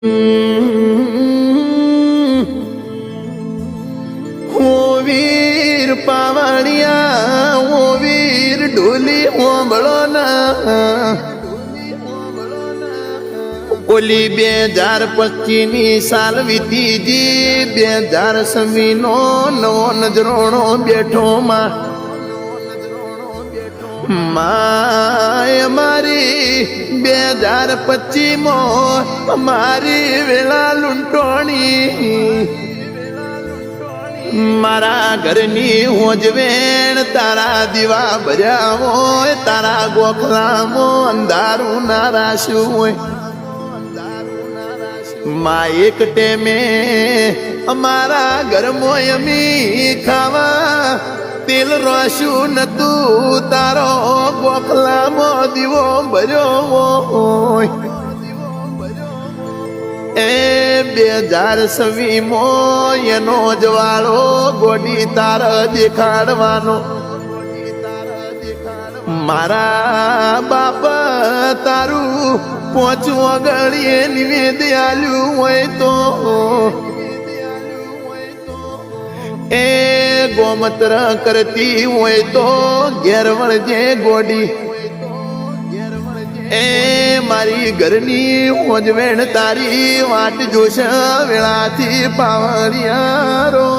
ઓ વીર પાવણિયા, ઓ વીર ઢોલી હોંભળો ના, ઓલી 2025ની સાલ વીતીજી, 2026નો નવો નજરોણો બેઠો માં મારી 2025 મારી વેળા લૂંટોણી મારા ઘરની હોજવેણ તારા દીવા ભર્યા હોય, તારા ગોખલામાં અંધારું ના રાશ્યું હોય માં એક ટેમે અમારા ઘરમાં અમી ખાવા તેલ રોશું નતું, તારો ગોખલામાં દીવો ભર્યો હોય એ 2026 એનો જવાળો ગોડી તાર દેખાડવાનો મારા બાપ તારું પહોંચવા ગળીએ નિવેદ આલ્યું હોય તો એ ગોમત્ર કરતી હોય તો ઘેર વળજે ગોડી એ મારી ઘરની હોજવેણ તારી વાટ જોશ વેળાથી પાવરિયા રો